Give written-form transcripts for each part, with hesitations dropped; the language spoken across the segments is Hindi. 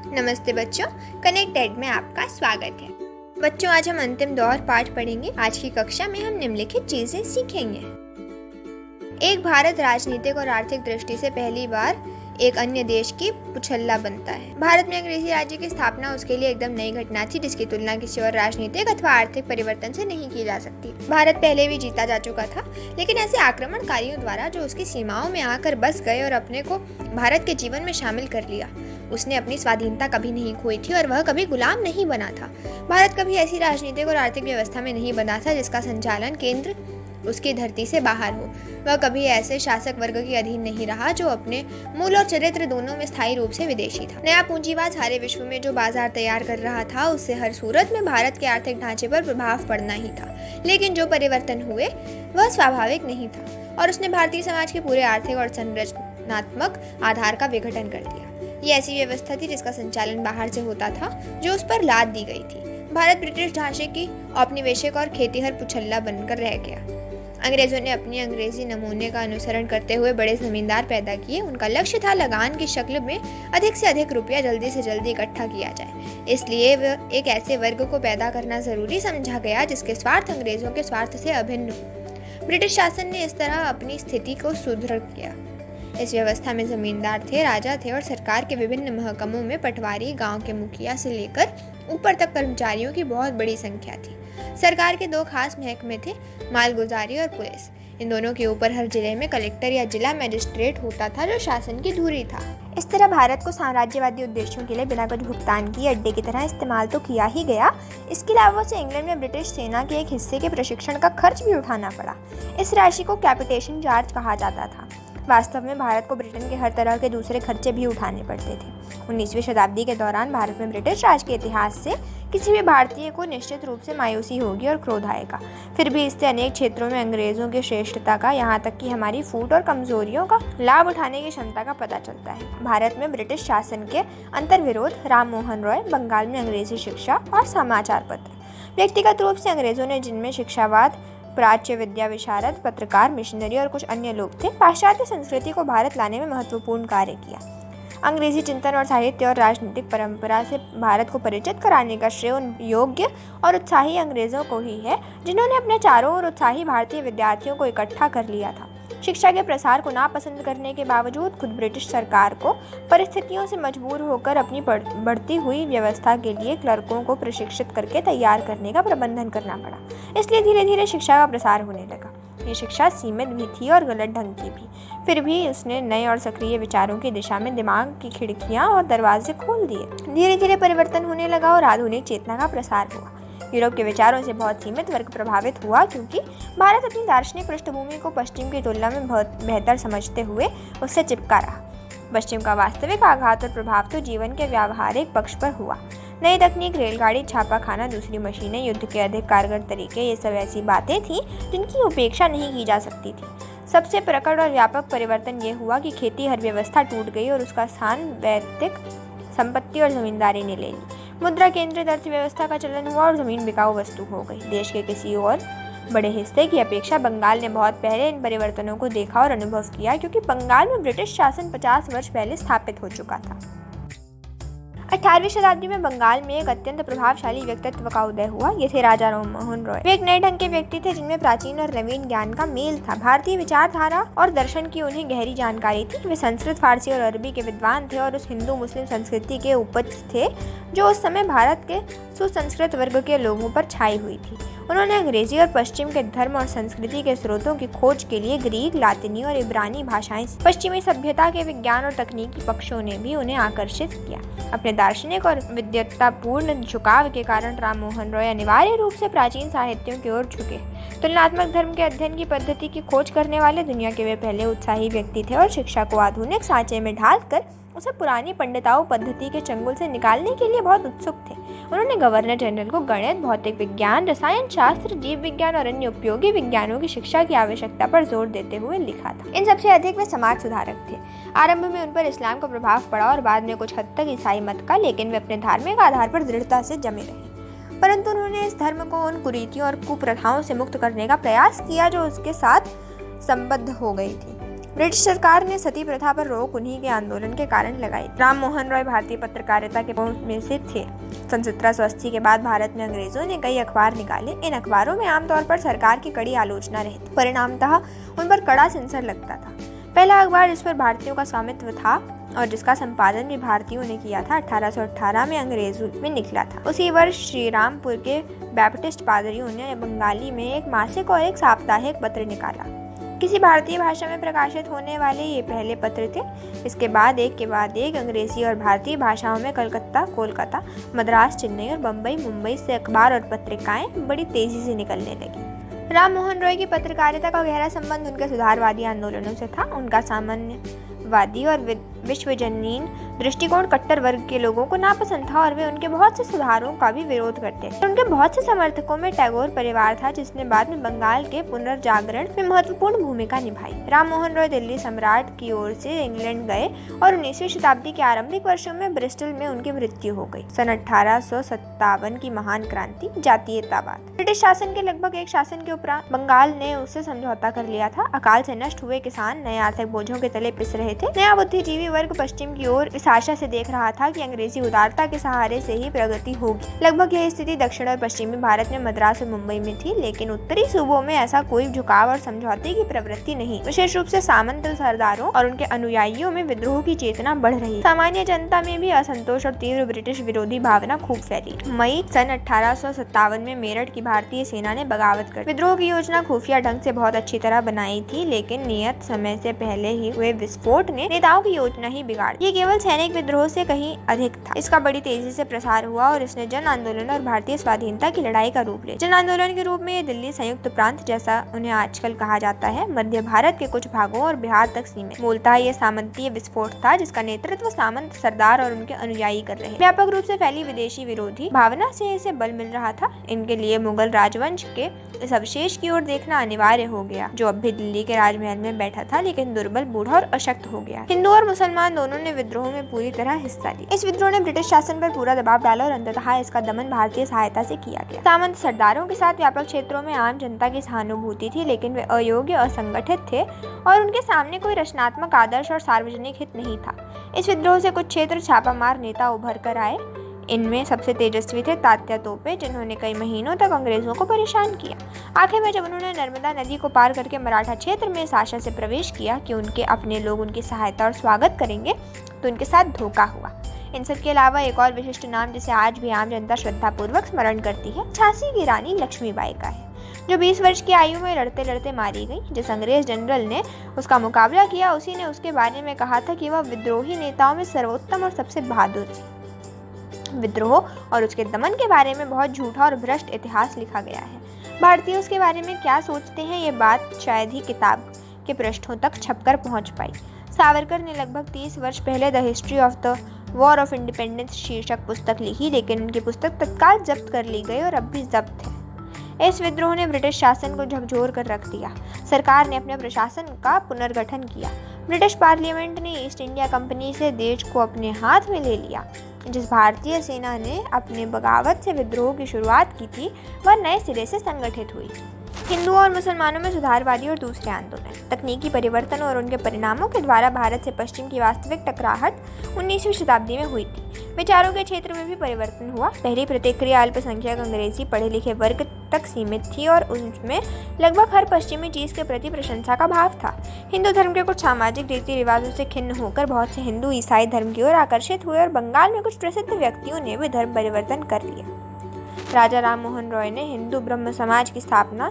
नमस्ते बच्चों, कनेक्टेड में आपका स्वागत है। बच्चों, आज हम अंतिम दौर पाठ पढ़ेंगे। आज की कक्षा में हम निम्नलिखित चीजें सीखेंगे। एक भारत राजनीतिक और आर्थिक दृष्टि से पहली बार एक अन्य देश की पुछल्ला बनता है। भारत में अंग्रेजी राज्य की स्थापना उसके लिए एकदम नई घटना थी, जिसकी तुलना किसी और राजनीतिक अथवा आर्थिक परिवर्तन से नहीं की जा सकती। भारत पहले भी जीता जा चुका था, लेकिन ऐसे आक्रमणकारियों द्वारा जो उसकी सीमाओं में आकर बस गए और अपने को भारत के जीवन में शामिल कर लिया। उसने अपनी स्वाधीनता कभी नहीं खोई थी और वह कभी गुलाम नहीं बना था। भारत कभी ऐसी राजनीतिक और आर्थिक व्यवस्था में नहीं बना था जिसका संचालन केंद्र उसकी धरती से बाहर हो। वह कभी ऐसे शासक वर्ग के अधीन नहीं रहा जो अपने मूल और चरित्र दोनों में स्थायी रूप से विदेशी था। नया पूंजीवाद सारे विश्व में जो बाजार तैयार कर रहा था, उससे हर सूरत में भारत के आर्थिक ढांचे पर प्रभाव पड़ना ही था। लेकिन जो परिवर्तन हुए वह स्वाभाविक नहीं था और उसने भारतीय समाज के पूरे आर्थिक और संरचनात्मक आधार का विघटन कर दिया। ये ऐसी व्यवस्था थी जिसका संचालन बाहर से होता था, जो उस पर लाद दी गई थी। भारत ब्रिटिश ढांचे की औपनिवेशिक और खेतीहर पुछल्ला बनकर रह गया। अंग्रेजों ने अपने अंग्रेजी नमूने का अनुसरण करते हुए बड़े जमींदार पैदा किए। उनका लक्ष्य था लगान की शक्ल में अधिक से अधिक रुपया जल्दी से जल्दी इकट्ठा किया जाए। इसलिए वह एक ऐसे वर्ग को पैदा करना जरूरी समझा गया जिसके स्वार्थ अंग्रेजों के स्वार्थ से अभिन्न हो। ब्रिटिश शासन ने इस तरह अपनी स्थिति को सुदृढ़ किया। इस व्यवस्था में जमींदार थे, राजा थे और सरकार के विभिन्न महकमों में पटवारी, गांव के मुखिया से लेकर ऊपर तक कर्मचारियों की बहुत बड़ी संख्या थी। सरकार के दो खास महकमे थे, मालगुजारी और पुलिस। इन दोनों के ऊपर हर जिले में कलेक्टर या जिला मजिस्ट्रेट होता था, जो शासन की धुरी था। इस तरह भारत को साम्राज्यवादी उद्देश्यों के लिए बिना कुछ भुगतान किए अड्डे की तरह इस्तेमाल तो किया ही गया, इसके अलावा उसे इंग्लैंड में ब्रिटिश सेना के एक हिस्से के प्रशिक्षण का खर्च भी उठाना पड़ा। इस राशि को कैपिटेशन चार्ज कहा जाता था। वास्तव में भारत को ब्रिटेन के हर तरह के दूसरे खर्चे भी उठाने पड़ते थे। 19वीं शताब्दी के दौरान भारत में ब्रिटिश राज के इतिहास से किसी भी भारतीय को निश्चित रूप से मायूसी होगी और क्रोध आएगा। फिर भी इससे अनेक क्षेत्रों में अंग्रेजों की श्रेष्ठता का, यहाँ तक कि हमारी फूट और कमजोरियों का लाभ उठाने की क्षमता का पता चलता है। भारत में ब्रिटिश शासन के अंतर्विरोध, राम मोहन रॉय, बंगाल में अंग्रेजी शिक्षा और समाचार पत्र। व्यक्तिगत रूप से अंग्रेजों ने, जिनमें शिक्षावाद, प्राच्य विद्या विशारद, पत्रकार, मिशनरी और कुछ अन्य लोग थे, पाश्चात्य संस्कृति को भारत लाने में महत्वपूर्ण कार्य किया। अंग्रेजी चिंतन और साहित्य और राजनीतिक परंपरा से भारत को परिचित कराने का श्रेय उन योग्य और उत्साही अंग्रेजों को ही है जिन्होंने अपने चारों ओर उत्साही भारतीय विद्यार्थियों को इकट्ठा कर लिया था। शिक्षा के प्रसार को नापसंद करने के बावजूद खुद ब्रिटिश सरकार को परिस्थितियों से मजबूर होकर अपनी बढ़ती हुई व्यवस्था के लिए क्लर्कों को प्रशिक्षित करके तैयार करने का प्रबंधन करना पड़ा। इसलिए धीरे धीरे शिक्षा का प्रसार होने लगा। ये शिक्षा सीमित भी थी और गलत ढंग की भी। फिर भी उसने नए और सक्रिय विचारों की दिशा में दिमाग की खिड़कियां और दरवाजे खोल दिए। धीरे धीरे परिवर्तन होने लगा और आधुनिक चेतना का प्रसार हुआ। यूरोप के विचारों से बहुत सीमित वर्ग प्रभावित हुआ, क्योंकि भारत अपनी दार्शनिक पृष्ठभूमि को पश्चिम की तुलना में बहुत बेहतर समझते हुए उससे चिपका रहा। पश्चिम का वास्तविक आघात और प्रभाव तो जीवन के व्यावहारिक पक्ष पर हुआ। नई तकनीक, रेलगाड़ी, छापाखाना, दूसरी मशीनें, युद्ध के अधिक कारगर तरीके, ये सब ऐसी बातें थीं जिनकी उपेक्षा नहीं की जा सकती थी। सबसे प्रकट और व्यापक परिवर्तन ये हुआ कि खेती हर व्यवस्था टूट गई और उसका स्थान वैयक्तिक संपत्ति और जमींदारी ने ले ली। मुद्रा केंद्रित अर्थव्यवस्था का चलन हुआ और जमीन बिकाऊ वस्तु हो गई। देश के किसी और बड़े हिस्से की अपेक्षा बंगाल ने बहुत पहले इन परिवर्तनों को देखा और अनुभव किया, क्योंकि बंगाल में ब्रिटिश शासन 50 वर्ष पहले स्थापित हो चुका था। 18वीं शताब्दी में बंगाल में एक अत्यंत प्रभावशाली व्यक्तित्व का उदय हुआ। ये थे राजा राम मोहन रॉय। वे एक नए ढंग के व्यक्ति थे जिनमें प्राचीन और नवीन ज्ञान का मेल था। भारतीय विचारधारा और दर्शन की उन्हें गहरी जानकारी थी। वे संस्कृत, फारसी और अरबी के विद्वान थे और उस हिंदू मुस्लिम संस्कृति के उपज थे जो उस समय भारत के सुसंस्कृत वर्ग के लोगों पर छाई हुई थी। उन्होंने अंग्रेजी और पश्चिम के धर्म और संस्कृति के स्रोतों की खोज के लिए ग्रीक, लातिनी और इब्रानी भाषाएं, पश्चिमी सभ्यता के विज्ञान और तकनीकी पक्षों ने भी उन्हें आकर्षित किया। अपने दार्शनिक और विद्वत्तापूर्ण झुकाव के कारण राम मोहन रॉय अनिवार्य रूप से प्राचीन साहित्यों की ओर झुके। तुलनात्मक धर्म के अध्ययन की पद्धति की खोज करने वाले दुनिया के वे पहले उत्साही व्यक्ति थे और शिक्षा को आधुनिक सांचे में ढालकर उसे पुरानी पंडिताऊ पद्धति के चंगुल से निकालने के लिए बहुत उत्सुक थे। उन्होंने गवर्नर जनरल को गणित, भौतिक विज्ञान, रसायन शास्त्र, जीव विज्ञान और अन्य उपयोगी विज्ञानों की शिक्षा की आवश्यकता पर जोर देते हुए लिखा था। इन सबसे अधिक वे समाज सुधारक थे। आरंभ में उन पर इस्लाम का प्रभाव पड़ा और बाद में कुछ हद तक ईसाई मत का, लेकिन वे अपने धार्मिक आधार पर दृढ़ता से जमे रहे। परंतु उन्होंने इस धर्म को उन कुरीतियों और कुप्रथाओं से मुक्त करने का प्रयास किया जो उसके साथ संबद्ध हो गई थी। ब्रिटिश सरकार ने सती प्रथा पर रोक उन्हीं के आंदोलन के कारण लगाई। राम मोहन रॉय भारतीय पत्रकारिता के में से थे। सन 1780 के बाद भारत में अंग्रेजों ने कई अखबार निकाले। इन अखबारों में आमतौर पर सरकार की कड़ी आलोचना रहती, परिणामतः उन पर कड़ा सेंसर लगता था। पहला अखबार जिस पर भारतीयों का स्वामित्व था और जिसका संपादन भी भारतीयों ने किया था, 1818 में अंग्रेजों में निकला था। उसी वर्ष श्रीरामपुर के बैप्टिस्ट पादरियों ने बंगाली में एक मासिक और एक साप्ताहिक पत्र निकाला। किसी भारतीय भाषा में प्रकाशित होने वाले ये पहले पत्र थे। इसके बाद एक अंग्रेजी और भारतीय भाषाओं में कलकत्ता, कोलकाता, मद्रास, चेन्नई और बम्बई, मुंबई से अखबार और पत्रिकाएं बड़ी तेजी से निकलने लगी। राम मोहन रॉय की पत्रकारिता का गहरा संबंध उनके सुधारवादी आंदोलनों से था। उनका सामान्यवादी और विश्वजनीन दृष्टिकोण कट्टर वर्ग के लोगों को नापसंद था और वे उनके बहुत से सुधारों का भी विरोध करते थे। उनके बहुत से समर्थकों में टैगोर परिवार था, जिसने बाद में बंगाल के पुनर्जागरण में महत्वपूर्ण भूमिका निभाई। राम मोहन रॉय दिल्ली सम्राट की ओर से इंग्लैंड गए और 19वीं शताब्दी के आरंभिक वर्षों में ब्रिस्टल में उनकी मृत्यु हो गई। सन 1857 की महान क्रांति, जातीयतावाद। ब्रिटिश शासन के लगभग एक शासन के उपरांत बंगाल ने उससे समझौता कर लिया था। अकाल से नष्ट हुए किसान नए आर्थिक बोझों के तले पिस रहे थे। नया बुद्धिजीवी वर्ग पश्चिम की ओर इस आशा से देख रहा था कि अंग्रेजी उदारता के सहारे से ही प्रगति होगी। लगभग यही स्थिति दक्षिण और पश्चिमी भारत में मद्रास और मुंबई में थी, लेकिन उत्तरी सूबों में ऐसा कोई झुकाव और समझौते की प्रवृत्ति नहीं। विशेष रूप से सामंत सरदारों और उनके अनुयायियों में विद्रोह की चेतना बढ़ रही। सामान्य जनता में भी असंतोष और तीव्र ब्रिटिश विरोधी भावना खूब फैली। मई सन 1857 में मेरठ की भारतीय सेना ने बगावत कर विद्रोह की योजना खुफिया ढंग से बहुत अच्छी तरह बनाई थी, लेकिन नियत समय से पहले ही हुए विस्फोट ने नेताओं की योजना ही बिगाड़। ये केवल सैनिक विद्रोह से कहीं अधिक था। इसका बड़ी तेजी से प्रसार हुआ और इसने जन आंदोलन और भारतीय स्वाधीनता की लड़ाई का रूप लिया। जन आंदोलन के रूप में ये दिल्ली संयुक्त प्रांत, जैसा उन्हें आजकल कहा जाता है, मध्य भारत के कुछ भागों और बिहार तक सीमित। मूलतः ये सामंतीय विस्फोट था, जिसका नेतृत्व सामंत सरदार और उनके अनुयायी कर रहे। व्यापक रूप से फैली विदेशी विरोधी भावना से इसे बल मिल रहा था। इनके लिए मुगल राजवंश के इस अवशेष की ओर देखना अनिवार्य हो गया, जो अब भी दिल्ली के राजमहल में बैठा था, लेकिन दुर्बल, बूढ़ा और अशक्त हो गया। हिंदू और मुसलमान दोनों ने विद्रोह में पूरी तरह हिस्सा लिया। इस विद्रोह ने ब्रिटिश शासन पर पूरा दबाव डाला और अंततः इसका दमन भारतीय सहायता से किया गया। सामंत सरदारों के साथ व्यापक क्षेत्रों में आम जनता की सहानुभूति थी, लेकिन वे अयोग्य, असंगठित थे और उनके सामने कोई रचनात्मक आदर्श और सार्वजनिक हित नहीं था। इस विद्रोह से कुछ क्षेत्र छापामार नेता उभर कर आए। इनमें सबसे तेजस्वी थे तात्या तोपे, जिन्होंने कई महीनों तक अंग्रेजों को परेशान किया। आखिर में जब उन्होंने नर्मदा नदी को पार करके मराठा क्षेत्र में इस आशा से प्रवेश किया कि उनके अपने लोग उनकी सहायता और स्वागत करेंगे, तो उनके साथ धोखा हुआ। इन सब के अलावा एक और विशिष्ट नाम जिसे आज भी आम जनता श्रद्धापूर्वक स्मरण करती है, झांसी की रानी लक्ष्मीबाई का है, जो 20 वर्ष की आयु में लड़ते लड़ते मारी गई। जिस अंग्रेज जनरल ने उसका मुकाबला किया, उसी ने उसके बारे में कहा था कि वह विद्रोही नेताओं में सर्वोत्तम और सबसे बहादुर थी। विद्रोह और उसके दमन के बारे में बहुत झूठा और भ्रष्ट इतिहास लिखा गया है। भारतीय उसके बारे में क्या सोचते हैं, ये बात शायद ही किताब के पृष्ठों तक छपकर पहुंच पाई। सावरकर ने लगभग 30 वर्ष पहले the history of the war of independence शीर्षक पुस्तक लिखी, लेकिन उनकी पुस्तक तत्काल जब्त कर ली गई और अब भी जब्त है। इस विद्रोह ने ब्रिटिश शासन को झकझोर कर रख दिया। सरकार ने अपने प्रशासन का पुनर्गठन किया। ब्रिटिश पार्लियामेंट ने ईस्ट इंडिया कंपनी से देश को अपने हाथ में ले लिया। जिस भारतीय सेना ने अपने बगावत से विद्रोह की शुरुआत की थी, वह नए सिरे से संगठित हुई। हिंदुओं और मुसलमानों में सुधारवादी और दूसरे आंदोलन, तकनीकी परिवर्तन और उनके परिणामों के द्वारा भारत से पश्चिम की वास्तविक टकराहट 19वीं शताब्दी में हुई थी। विचारों के क्षेत्र में भी परिवर्तन हुआ। पहली प्रतिक्रिया अल्पसंख्यक अंग्रेजी पढ़े लिखे वर्ग तक सीमित थी और उसमें लगभग हर पश्चिमी चीज के प्रति प्रशंसा का भाव था। हिंदू धर्म के कुछ सामाजिक रीति रिवाजों से खिन्न होकर बहुत से हिंदू ईसाई धर्म की ओर आकर्षित हुए और बंगाल में कुछ प्रसिद्ध व्यक्तियों ने भी धर्म परिवर्तन कर लिया। राजा राम मोहन रॉय ने हिंदू ब्रह्म समाज की स्थापना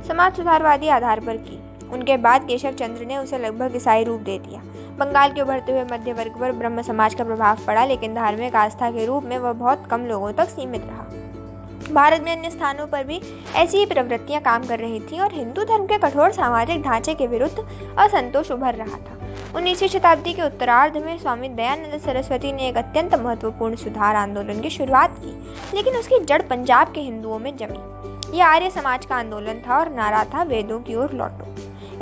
समाज सुधारवादी आधार पर की। उनके बाद केशव चंद्र ने उसे लगभग ईसाई रूप दे दिया। बंगाल के उभरते हुए मध्य वर्ग पर ब्रह्म समाज का प्रभाव पड़ा, लेकिन धार्मिक आस्था के रूप में वह बहुत कम लोगों तक सीमित रहा। भारत में अन्य स्थानों पर भी ऐसी ही प्रवृत्तियां काम कर रही थीं और हिंदू धर्म के कठोर सामाजिक ढांचे के विरुद्ध असंतोष उभर रहा था। 19वीं शताब्दी के उत्तरार्ध में स्वामी दयानंद सरस्वती ने एक अत्यंत महत्वपूर्ण सुधार आंदोलन की शुरुआत की, लेकिन उसकी जड़ पंजाब के हिंदुओं में जमी। यह आर्य समाज का आंदोलन था और नारा था वेदों की ओर लौटो।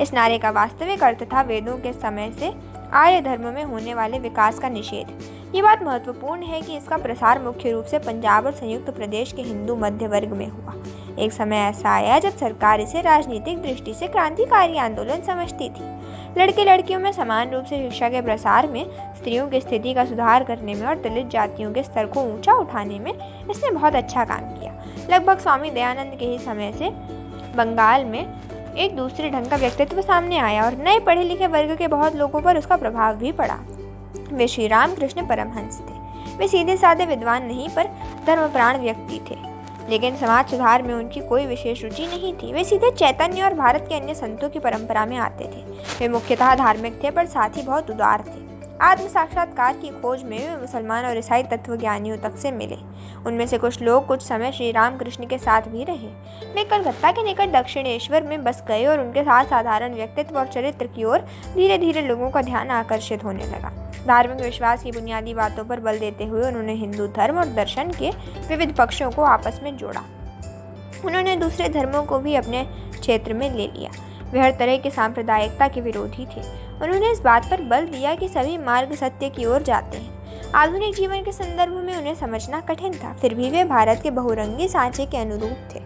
इस नारे का वास्तविक अर्थ था वेदों के समय से आर्य धर्म में होने वाले विकास का निषेध। ये बात महत्वपूर्ण है कि इसका प्रसार मुख्य रूप से पंजाब और संयुक्त प्रदेश के हिंदू मध्य वर्ग में हुआ। एक समय ऐसा आया जब सरकार इसे राजनीतिक दृष्टि से क्रांतिकारी आंदोलन समझती थी, लड़के लड़कियों में समान रूप से शिक्षा के प्रसार में, स्त्रियों की स्थिति का सुधार करने में और दलित जातियों के स्तर को ऊंचा उठाने में इसने बहुत अच्छा काम किया। लगभग स्वामी दयानंद के ही समय से बंगाल में एक दूसरे ढंग का व्यक्तित्व सामने आया और नए पढ़े लिखे वर्ग के बहुत लोगों पर उसका प्रभाव भी पड़ा। वे श्री रामकृष्ण परमहंस थे। वे सीधे साधे विद्वान नहीं पर धर्मप्राण व्यक्ति थे, लेकिन समाज सुधार में उनकी कोई विशेष रुचि नहीं थी। वे सीधे चैतन्य और भारत के अन्य संतों की परंपरा में आते थे। वे मुख्यतः धार्मिक थे पर साथ ही बहुत उदार थे। आत्म साक्षात्कार की खोज में वे मुसलमान और ईसाई तत्वज्ञानियों तक से मिले। उनमें से कुछ लोग कुछ समय श्री रामकृष्ण के साथ भी रहे। वे कलकत्ता के निकट दक्षिणेश्वर में बस गए और उनके साथ साधारण व्यक्तित्व और चरित्र की ओर धीरे धीरे लोगों का ध्यान आकर्षित होने लगा। धार्मिक विश्वास की बुनियादी बातों पर बल देते हुए उन्होंने हिंदू धर्म और दर्शन के विविध पक्षों को आपस में जोड़ा। उन्होंने दूसरे धर्मों को भी अपने क्षेत्र में ले लिया। वे हर तरह की सांप्रदायिकता के विरोधी थे। उन्होंने इस बात पर बल दिया कि सभी मार्ग सत्य की ओर जाते हैं। आधुनिक जीवन के संदर्भ में उन्हें समझना कठिन था, फिर भी वे भारत के बहुरंगी सांचे के अनुरूप थे।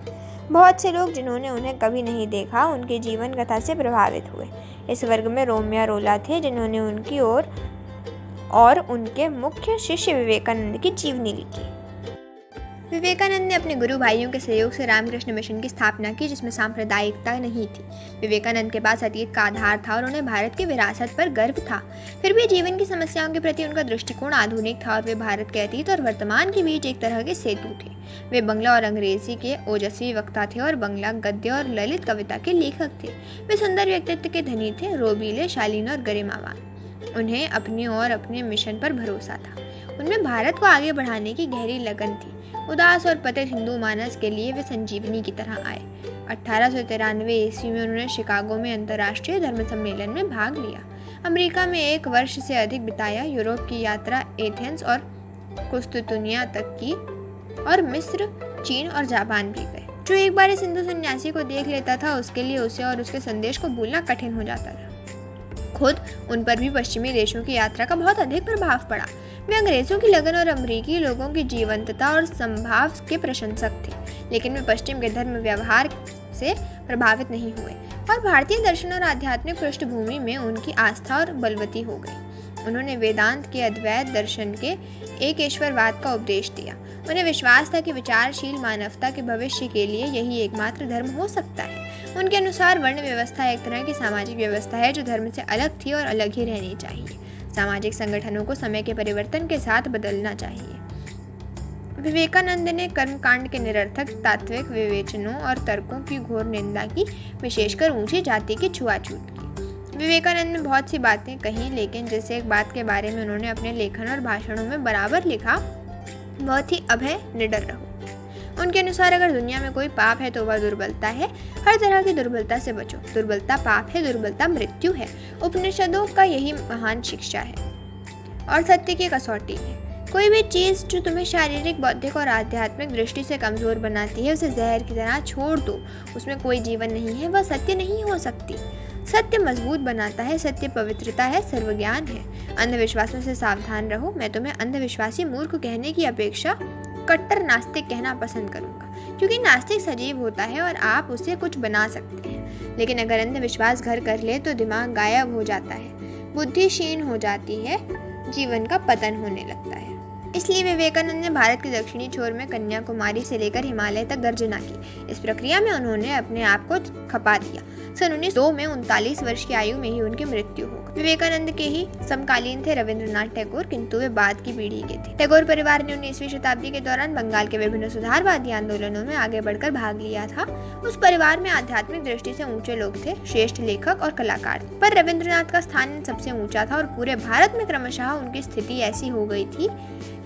बहुत से लोग जिन्होंने उन्हें कभी नहीं देखा उनके जीवन कथा से प्रभावित हुए। इस वर्ग में रोमियो रोला थे, जिन्होंने उनकी और उनके मुख्य शिष्य विवेकानंद की जीवनी लिखी। विवेकानंद ने अपने गुरु भाइयों के सहयोग से रामकृष्ण मिशन की स्थापना की, जिसमें सांप्रदायिकता नहीं थी। विवेकानंद के पास अतीत का आधार था और उन्हें भारत की विरासत पर गर्व था। फिर भी जीवन की समस्याओं के प्रति उनका दृष्टिकोण आधुनिक था और वे भारत के अतीत और वर्तमान के बीच एक तरह के सेतु थे। वे बंगला और अंग्रेजी के ओजस्वी वक्ता थे और बंगला गद्य और ललित कविता के लेखक थे। वे सुंदर व्यक्तित्व के धनी थे, रोबीले, शालीन और गरिमावान। उन्हें अपनी और अपने मिशन पर भरोसा था। उनमें भारत को आगे बढ़ाने की गहरी लगन थी। उदास और पतित हिंदू मानस के लिए वे संजीवनी की तरह आए। 1893 ईस्वी में उन्होंने शिकागो में अंतर्राष्ट्रीय धर्म सम्मेलन में भाग लिया। अमेरिका में 1 वर्ष से अधिक बिताया। यूरोप की यात्रा एथेंस और कुस्तुतुनिया तक की और मिस्र, चीन और जापान भी गए। जो एक बार इस हिंदू सन्यासी को देख लेता था, उसके लिए उसे और उसके संदेश को भूलना कठिन हो जाता था। खुद उन पर भी पश्चिमी देशों की यात्रा का बहुत अधिक प्रभाव पड़ा। वे अंग्रेजों की लगन और अमेरिकी लोगों की जीवंतता और संभाव के प्रशंसक थे, लेकिन वे पश्चिम के धर्म व्यवहार से प्रभावित नहीं हुए और भारतीय दर्शन और आध्यात्मिक पृष्ठभूमि में उनकी आस्था और बलवती हो गई। उन्होंने वेदांत के अद्वैत दर्शन के एक ईश्वरवाद का उपदेश दिया। उन्हें विश्वास था कि विचारशील मानवता के भविष्य के लिए यही एकमात्र धर्म हो सकता है। उनके अनुसार वर्ण व्यवस्था एक तरह की सामाजिक व्यवस्था है जो धर्म से अलग थी और अलग ही रहनी चाहिए। सामाजिक संगठनों को समय के परिवर्तन के साथ बदलना चाहिए। विवेकानंद ने कर्मकांड के निरर्थक तात्विक विवेचनों और तर्कों की घोर निंदा की, विशेषकर ऊंची जाति की छुआछूत की। विवेकानंद ने बहुत सी बातें कही, लेकिन जिस एक बात के बारे में उन्होंने अपने लेखन और भाषणों में बराबर लिखा वह थी अभय निडर रहो। उनके अनुसार अगर दुनिया में कोई पाप है तो वह दुर्बलता है। हर तरह की दुर्बलता से बचो। दुर्बलता पाप है, दुर्बलता मृत्यु है। उपनिषदों का यही महान शिक्षा है और सत्य की कसौटी है। कोई भी चीज जो तुम्हें शारीरिक, बौद्धिक और आध्यात्मिक दृष्टि से कमजोर बनाती है, उसे जहर की तरह छोड़ दो। उसमें कोई जीवन नहीं है, वह सत्य नहीं हो सकती। सत्य मजबूत बनाता है, सत्य पवित्रता है, सर्वज्ञान है। अंधविश्वासों से सावधान रहो। मैं तुम्हें अंधविश्वासी मूर्ख कहने की अपेक्षा कट्टर नास्तिक कहना पसंद करूंगा, क्योंकि नास्तिक सजीव होता है और आप उसे कुछ बना सकते हैं। लेकिन अगर अंधविश्वास घर कर ले तो दिमाग गायब हो जाता है, बुद्धि क्षीण हो जाती है, जीवन का पतन होने लगता है। इसलिए विवेकानंद ने भारत के दक्षिणी छोर में कन्याकुमारी से लेकर हिमालय तक गर्जना की। इस प्रक्रिया में उन्होंने अपने आप को खपा दिया। सन 1902 में 39 वर्ष की आयु में ही उनकी मृत्यु हो गई। विवेकानंद के ही समकालीन थे रविंद्रनाथ टैगोर, किंतु वे बाद की पीढ़ी के थे। टैगोर परिवार ने 19वीं शताब्दी के दौरान बंगाल के विभिन्न सुधारवादी आंदोलनों में आगे बढ़कर भाग लिया था। उस परिवार में आध्यात्मिक दृष्टि से ऊंचे लोग थे, श्रेष्ठ लेखक और कलाकार थे। पर रविंद्रनाथ का स्थान सबसे ऊंचा था और पूरे भारत में क्रमशः उनकी स्थिति ऐसी हो गई थी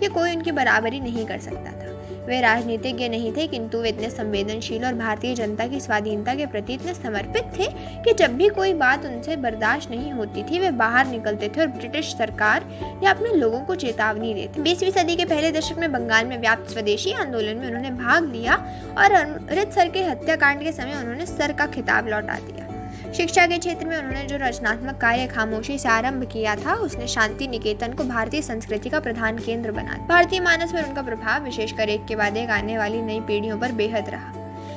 कि कोई उनकी बराबरी नहीं कर सकता था। वे राजनीतिज्ञ नहीं थे, किंतु वे इतने संवेदनशील और भारतीय जनता की स्वाधीनता के प्रति इतने समर्पित थे कि जब भी कोई बात उनसे बर्दाश्त नहीं होती थी, वे बाहर निकलते थे और ब्रिटिश सरकार या अपने लोगों को चेतावनी देते। 20वीं सदी के पहले दशक में बंगाल में व्याप्त स्वदेशी आंदोलन में उन्होंने भाग लिया और अमृतसर के हत्याकांड के समय उन्होंने सर का खिताब लौटा दिया। शिक्षा के क्षेत्र में उन्होंने जो रचनात्मक कार्य खामोशी से आरंभ किया था, उसने शांति निकेतन को भारतीय संस्कृति का प्रधान केंद्र बना दिया। भारतीय मानस पर उनका प्रभाव विशेषकर एक के बाद एक आने वाली नई पीढ़ियों पर बेहद रहा।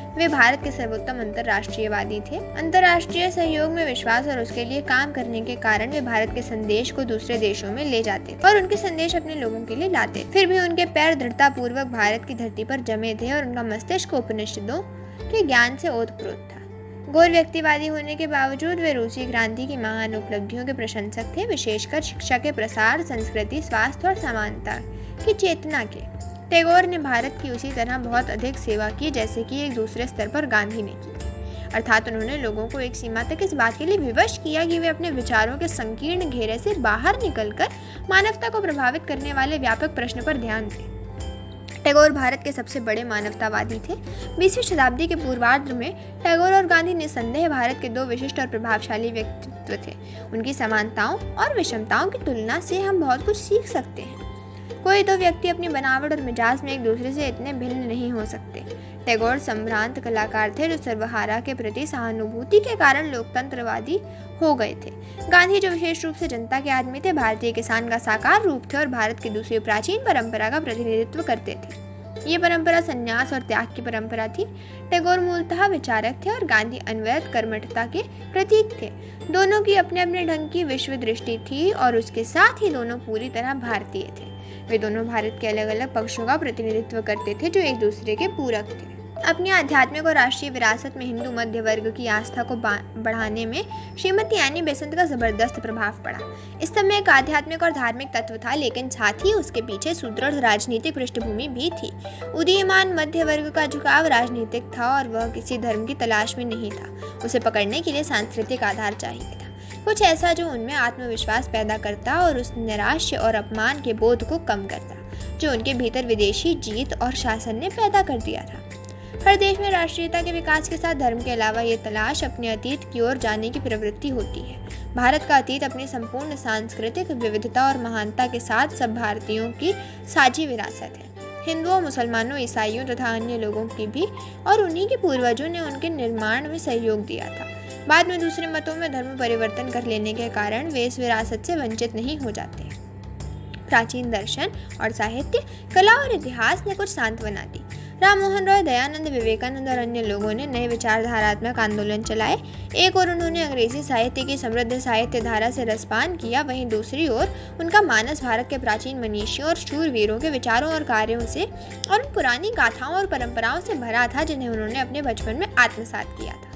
वे भारत के सर्वोत्तम अंतर्राष्ट्रीयवादी थे। अंतर्राष्ट्रीय सहयोग में विश्वास और उसके लिए काम करने के कारण वे भारत के संदेश को दूसरे देशों में ले जाते और उनके संदेश अपने लोगों के लिए लाते। फिर भी उनके पैर दृढ़ता पूर्वक भारत की धरती पर जमे थे और उनका मस्तिष्क उपनिषदों के ज्ञान से ओतप्रोत था। गौर व्यक्तिवादी होने के बावजूद वे रूसी क्रांति की महान उपलब्धियों के प्रशंसक थे, विशेषकर शिक्षा के प्रसार, संस्कृति, स्वास्थ्य और समानता की चेतना के। टैगोर ने भारत की उसी तरह बहुत अधिक सेवा की जैसे कि एक दूसरे स्तर पर गांधी ने की थी। अर्थात उन्होंने लोगों को एक सीमा तक इस बात के लिए विवश किया कि वे अपने विचारों के संकीर्ण घेरे से बाहर निकलकर मानवता को प्रभावित करने वाले व्यापक प्रश्न पर ध्यान दें। टैगोर भारत के सबसे बड़े मानवतावादी थे। 20वीं शताब्दी के पूर्वार्ध में टैगोर और गांधी निसंदेह भारत के दो विशिष्ट और प्रभावशाली व्यक्तित्व थे। उनकी समानताओं और विषमताओं की तुलना से हम बहुत कुछ सीख सकते हैं। कोई दो व्यक्ति अपनी बनावट और मिजाज में एक दूसरे से इतने भिन्न नहीं हो सकते। टैगोर संभ्रांत कलाकार थे जो सर्वहारा के प्रति सहानुभूति के कारण लोकतंत्रवादी हो गए थे। गांधी जो विशेष रूप से जनता के आदमी थे, भारतीय किसान का साकार रूप थे और भारत की दूसरी प्राचीन परंपरा का प्रतिनिधित्व करते थे। ये परंपरा संन्यास और त्याग की परंपरा थी। टैगोर मूलतः विचारक थे और गांधी अनवरत कर्मठता के प्रतीक थे। दोनों की अपने अपने ढंग की विश्व दृष्टि थी और उसके साथ ही दोनों पूरी तरह भारतीय थे। वे दोनों भारत के अलग अलग पक्षों का प्रतिनिधित्व करते थे जो एक दूसरे के पूरक थे। अपनी आध्यात्मिक और राष्ट्रीय विरासत में हिंदू मध्य वर्ग की आस्था को बढ़ाने में श्रीमती एनी बेसेंट का जबरदस्त प्रभाव पड़ा। इस समय एक आध्यात्मिक और धार्मिक तत्व था, लेकिन साथ ही उसके पीछे सुदृढ़ राजनीतिक पृष्ठभूमि भी थी। उदीयमान मध्य वर्ग का झुकाव राजनीतिक था और वह किसी धर्म की तलाश में नहीं था। उसे पकड़ने के लिए सांस्कृतिक आधार चाहिए था, कुछ ऐसा जो उनमें आत्मविश्वास पैदा करता और उस निराशा और अपमान के बोध को कम करता जो उनके भीतर विदेशी जीत और शासन ने पैदा कर दिया था। हर देश में राष्ट्रीयता के विकास के साथ धर्म के अलावा ये तलाश अपने अतीत की ओर जाने की प्रवृत्ति होती है। भारत का अतीत अपनी संपूर्ण सांस्कृतिक विविधता और महानता के साथ सब भारतीयों की साझी विरासत है। हिंदुओं, मुसलमानों, ईसाइयों तथा अन्य लोगों की भी, और उन्हीं के पूर्वजों ने उनके निर्माण में सहयोग दिया था। बाद में दूसरे मतों में धर्म परिवर्तन कर लेने के कारण वे इस विरासत से वंचित नहीं हो जाते। प्राचीन दर्शन और साहित्य, कला और इतिहास ने कुछ सांत्वना दी। राम मोहन रॉय, दयानंद, विवेकानंद और अन्य लोगों ने नए विचारधारात्मक आंदोलन चलाए। एक ओर उन्होंने अंग्रेजी साहित्य की समृद्ध साहित्य धारा से रसपान किया, वहीं दूसरी ओर उनका मानस भारत के प्राचीन मनीषियों और शूरवीरों के विचारों और कार्यों से और उन पुरानी गाथाओं और परंपराओं से भरा था जिन्हें उन्होंने अपने बचपन में आत्मसात किया था।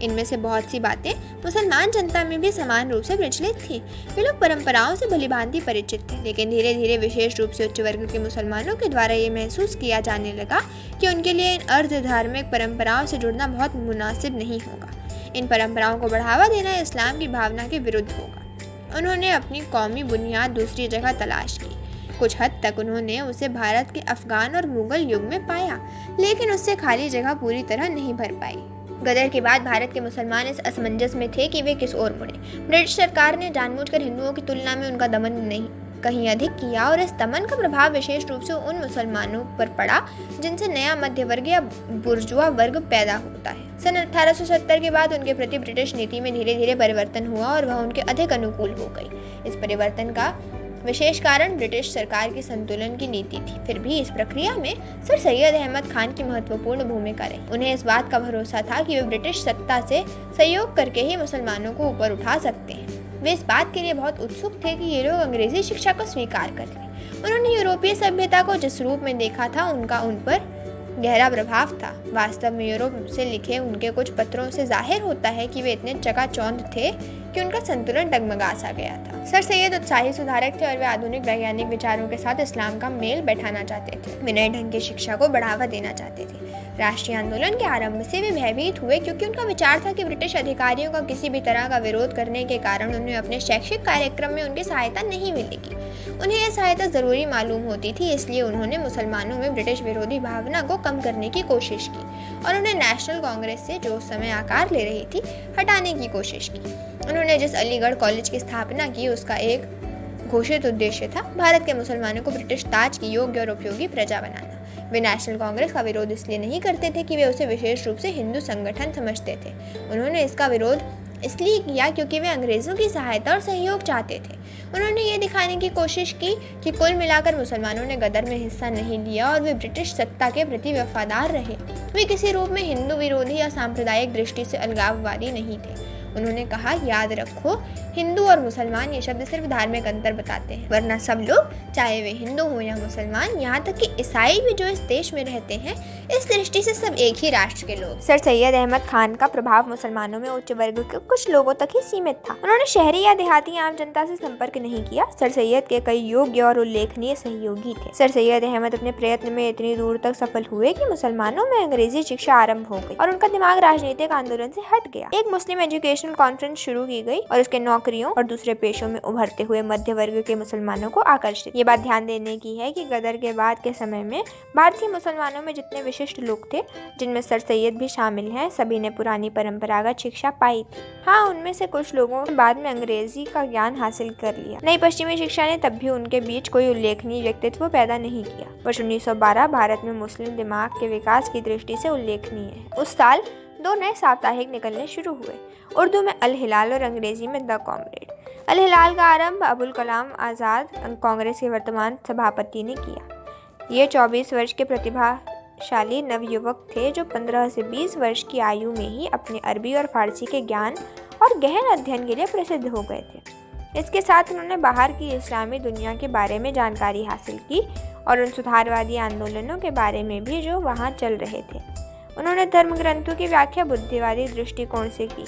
इनमें से बहुत सी बातें मुसलमान जनता में भी समान रूप से प्रचलित थी। वे लोग परंपराओं से भलीभांति परिचित थे, लेकिन धीरे धीरे विशेष रूप से उच्च वर्ग के मुसलमानों के द्वारा ये महसूस किया जाने लगा कि उनके लिए इन अर्ध धार्मिक परंपराओं से जुड़ना बहुत मुनासिब नहीं होगा। इन परंपराओं को बढ़ावा देना इस्लाम की भावना के विरुद्ध होगा। उन्होंने अपनी कौमी बुनियाद दूसरी जगह तलाश की। कुछ हद तक उन्होंने उसे भारत के अफगान और मुगल युग में पाया, लेकिन उससे खाली जगह पूरी तरह नहीं भर पाई। गदर के बाद भारत के मुसलमान इस असमंजस में थे कि वे किस ओर मुड़े। ब्रिटिश सरकार ने जानबूझकर हिंदुओं की तुलना में उनका दमन नहीं कहीं अधिक किया और इस दमन का प्रभाव विशेष रूप से उन मुसलमानों पर पड़ा जिनसे नया मध्य वर्ग या बुर्जुआ वर्ग पैदा होता है। सन 1870 के बाद उनके प्रति ब्रिटिश नीति में धीरे धीरे परिवर्तन हुआ और वह उनके अधिक अनुकूल हो गई। इस परिवर्तन का विशेष कारण ब्रिटिश सरकार की संतुलन की नीति थी। फिर भी इस प्रक्रिया में सर सैयद अहमद खान की महत्वपूर्ण भूमिका रही। उन्हें इस बात का भरोसा था कि वे ब्रिटिश सत्ता से सहयोग करके ही मुसलमानों को ऊपर उठा सकते हैं। वे इस बात के लिए बहुत उत्सुक थे कि ये लोग अंग्रेजी शिक्षा को स्वीकार कर लें। उन्होंने यूरोपीय सभ्यता को जिस रूप में देखा था उनका उन पर गहरा प्रभाव था। वास्तव में यूरोप से लिखे उनके कुछ पत्रों से जाहिर होता है कि वे इतने चकाचौंध थे कि उनका संतुलन डगमगा सा गया था। सर सैयद उत्साही सुधारक थे और वे आधुनिक वैज्ञानिक विचारों के साथ इस्लाम का मेल बैठाना चाहते थे। वे नए ढंग की शिक्षा को बढ़ावा देना चाहते थे। राष्ट्रीय आंदोलन के आरंभ से वे भयभीत हुए क्योंकि उनका विचार था कि ब्रिटिश अधिकारियों का किसी भी तरह का विरोध करने के कारण उन्हें अपने शैक्षिक कार्यक्रम में उनकी सहायता नहीं मिलेगी। उन्हें यह सहायता जरूरी मालूम होती थी, इसलिए उन्होंने मुसलमानों में ब्रिटिश विरोधी भावना को कम करने की कोशिश की और उन्हें नेशनल कांग्रेस से, जो उस समय आकार ले रही थी, हटाने की कोशिश की। उन्होंने जिस अलीगढ़ कॉलेज की स्थापना की उसका एक घोषित उद्देश्य था भारत के मुसलमानों को ब्रिटिश ताज की योग्य और उपयोगी प्रजा बनाना। वे नेशनल कांग्रेस का विरोध इसलिए नहीं करते थे कि वे उसे विशेष रूप से हिंदू संगठन समझते थे। उन्होंने इसका विरोध इसलिए किया क्योंकि वे अंग्रेज़ों की सहायता और सहयोग चाहते थे। उन्होंने ये दिखाने की कोशिश की कि कुल मिलाकर मुसलमानों ने गदर में हिस्सा नहीं लिया और वे ब्रिटिश सत्ता के प्रति वफादार रहे। वे किसी रूप में हिंदू विरोधी या सांप्रदायिक दृष्टि से अलगाववादी नहीं थे। उन्होंने कहा, याद रखो, हिंदू और मुसलमान ये शब्द सिर्फ धार्मिक अंतर बताते हैं, वरना सब लोग, चाहे वे हिंदू हो या मुसलमान, यहाँ तक कि ईसाई भी जो इस देश में रहते हैं, इस दृष्टि से सब एक ही राष्ट्र के लोग। सर सैयद अहमद खान का प्रभाव मुसलमानों में उच्च वर्ग के कुछ लोगों तक ही सीमित था। उन्होंने शहरी या देहाती आम जनता से संपर्क नहीं किया। सर सैयद के कई योग्य और उल्लेखनीय सहयोगी थे। सर सैयद अहमद अपने प्रयत्न में इतनी दूर तक सफल हुए कि मुसलमानों में अंग्रेजी शिक्षा आरंभ हो गई और उनका दिमाग राजनीतिक आंदोलन से हट गया। एक मुस्लिम एजुकेशनल कॉन्फ्रेंस शुरू की गई और उसके नौकरियों और दूसरे पेशों में उभरते हुए मध्य वर्ग के मुसलमानों को आकर्षित। ये बात ध्यान देने की है कि गदर के बाद के समय में भारतीय मुसलमानों में जितने विशिष्ट लोग थे, जिनमें सर सैयद भी शामिल हैं, सभी ने पुरानी परंपरागत शिक्षा पाई थी। हाँ, उनमें से कुछ लोगों ने बाद में अंग्रेजी का ज्ञान हासिल कर लिया। नई पश्चिमी शिक्षा ने तब भी उनके बीच कोई उल्लेखनीय व्यक्तित्व पैदा नहीं किया। वर्ष 1912 भारत में मुस्लिम दिमाग के विकास की दृष्टि से उल्लेखनीय है। उस साल 2 नए साप्ताहिक निकलने शुरू हुए, उर्दू में अल हिलाल और अंग्रेजी में द कॉमरेड। अल हिलाल का आरंभ अबुल कलाम आज़ाद कांग्रेस के वर्तमान सभापति ने किया। ये 24 वर्ष के प्रतिभाशाली नवयुवक थे जो 15 से 20 वर्ष की आयु में ही अपने अरबी और फारसी के ज्ञान और गहन अध्ययन के लिए प्रसिद्ध हो गए थे। इसके साथ उन्होंने बाहर की इस्लामी दुनिया के बारे में जानकारी हासिल की और उन सुधारवादी आंदोलनों के बारे में भी जो वहाँ चल रहे थे। उन्होंने धर्म ग्रंथों की व्याख्या बुद्धिवादी दृष्टिकोण से की।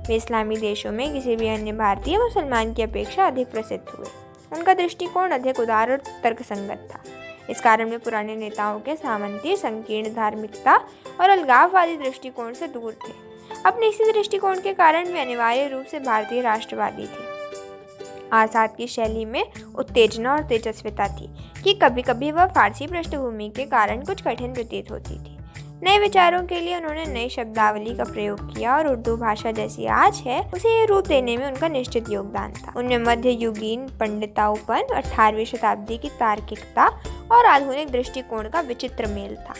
वे इस्लामी देशों में किसी भी अन्य भारतीय मुसलमान की अपेक्षा अधिक प्रसिद्ध हुए। उनका दृष्टिकोण अधिक उदार और तर्कसंगत था। इस कारण वे पुराने नेताओं के सामंती, संकीर्ण धार्मिकता और अलगाववादी दृष्टिकोण से दूर थे। अपने इसी दृष्टिकोण के कारण वे अनिवार्य रूप से भारतीय राष्ट्रवादी थे। आज़ाद की शैली में उत्तेजना और तेजस्विता थी कि कभी कभी वह फारसी पृष्ठभूमि के कारण कुछ कठिन प्रतीत होती थी। नए विचारों के लिए उन्होंने नई शब्दावली का प्रयोग किया और उर्दू भाषा जैसी आज है उसे रूप देने में उनका निश्चित योगदान था। उनमें मध्य युगीन पंडिताउपन, 18वीं शताब्दी की तार्किकता और आधुनिक दृष्टिकोण का विचित्र मेल था।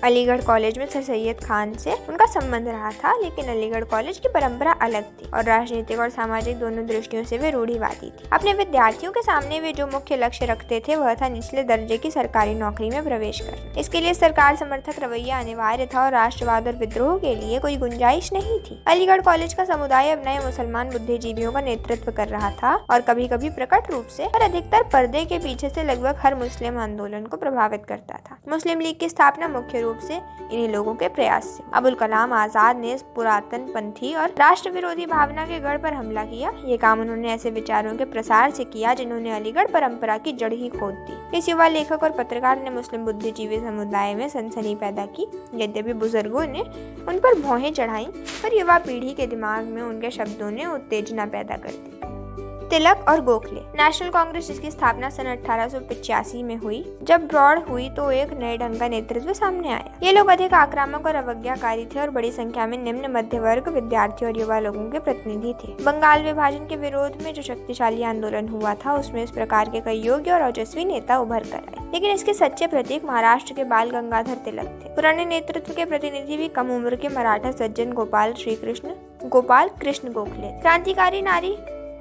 अलीगढ़ कॉलेज में सर सैयद खान से उनका संबंध रहा था, लेकिन अलीगढ़ कॉलेज की परंपरा अलग थी और राजनीतिक और सामाजिक दोनों दृष्टियों से वे रूढ़िवादी थे। अपने विद्यार्थियों के सामने वे जो मुख्य लक्ष्य रखते थे वह था निचले दर्जे की सरकारी नौकरी में प्रवेश करना। इसके लिए सरकार समर्थक रवैया अनिवार्य था और राष्ट्रवाद और विद्रोह के लिए कोई गुंजाइश नहीं थी। अलीगढ़ कॉलेज का समुदाय अब नए मुसलमान बुद्धिजीवियों का नेतृत्व कर रहा था और कभी कभी प्रकट रूप से और अधिकतर पर्दे के पीछे से लगभग हर मुस्लिम आंदोलन को प्रभावित करता था। मुस्लिम लीग की स्थापना मुख्य रूप से इन्हीं लोगों के प्रयास से। अबुल कलाम आजाद ने इस पुरातन पंथी और राष्ट्र विरोधी भावना के गढ़ पर हमला किया। ये काम उन्होंने ऐसे विचारों के प्रसार से किया जिन्होंने अलीगढ़ परंपरा की जड़ ही खोद दी। इस युवा लेखक और पत्रकार ने मुस्लिम बुद्धिजीवी समुदाय में सनसनी पैदा की। यद्यपि बुजुर्गों ने उन पर भौहें चढ़ाई, पर युवा पीढ़ी के दिमाग में उनके शब्दों ने उत्तेजना पैदा कर दी। तिलक और गोखले। नेशनल कांग्रेस जिसकी स्थापना सन 1885 में हुई, जब ब्रॉड हुई तो एक नए ढंग का नेतृत्व सामने आया। ये लोग अधिक आक्रामक और अवज्ञाकारी थे और बड़ी संख्या में निम्न मध्य वर्ग, विद्यार्थी और युवा लोगों के प्रतिनिधि थे। बंगाल विभाजन के विरोध में जो शक्तिशाली आंदोलन हुआ था उसमें इस प्रकार के कई योग्य और ओजस्वी नेता उभर कर आए, लेकिन इसके सच्चे प्रतीक महाराष्ट्र के बाल गंगाधर तिलक थे। पुराने नेतृत्व के प्रतिनिधि भी कम उम्र के मराठा सज्जन गोपाल कृष्ण गोखले। क्रांतिकारी नारी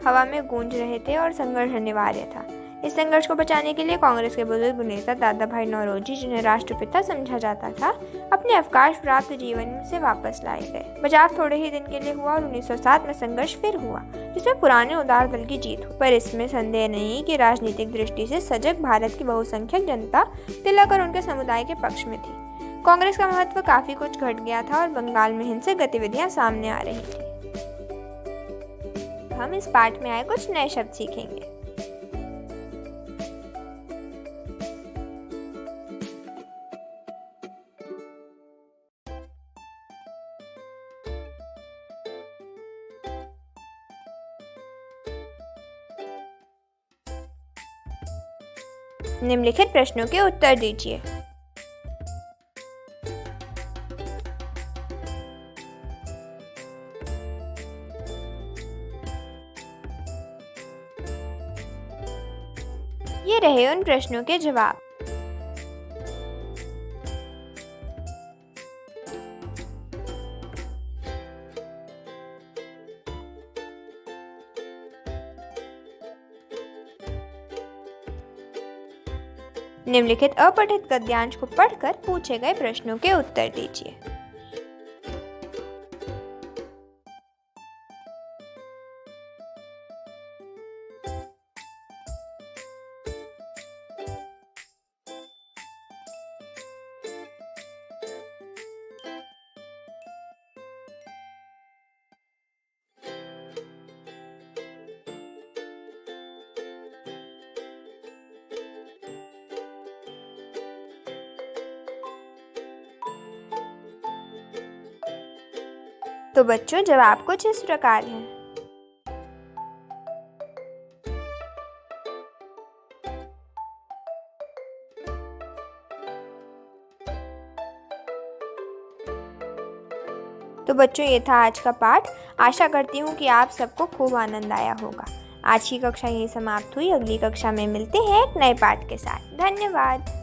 हवा में गूंज रहे थे और संघर्ष अनिवार्य था। इस संघर्ष को बचाने के लिए कांग्रेस के बुजुर्ग नेता दादा भाई नौरोजी, जिन्हें राष्ट्रपिता समझा जाता था, अपने अवकाश प्राप्त जीवन से वापस लाए गए। बचाव थोड़े ही दिन के लिए हुआ और 1907 में संघर्ष फिर हुआ, जिसमें पुराने उदार दल की जीत हुई। पर इसमें संदेह नहीं कि राजनीतिक दृष्टि से सजग भारत की बहुसंख्यक जनता तिलक और उनके समुदाय के पक्ष में थी। कांग्रेस का महत्व काफी कुछ घट गया था और बंगाल में हिंसक गतिविधियां सामने आ रही थी। हम इस पाठ में आए कुछ नए शब्द सीखेंगे। निम्नलिखित प्रश्नों के उत्तर दीजिए। ये रहे उन प्रश्नों के जवाब। निम्नलिखित अपठित गद्यांश को पढ़कर पूछे गए प्रश्नों के उत्तर दीजिए। तो बच्चों जवाब कुछ इस प्रकार है। तो बच्चों ये था आज का पाठ। आशा करती हूँ कि आप सबको खूब आनंद आया होगा। आज की कक्षा यही समाप्त हुई। अगली कक्षा में मिलते हैं एक नए पाठ के साथ। धन्यवाद।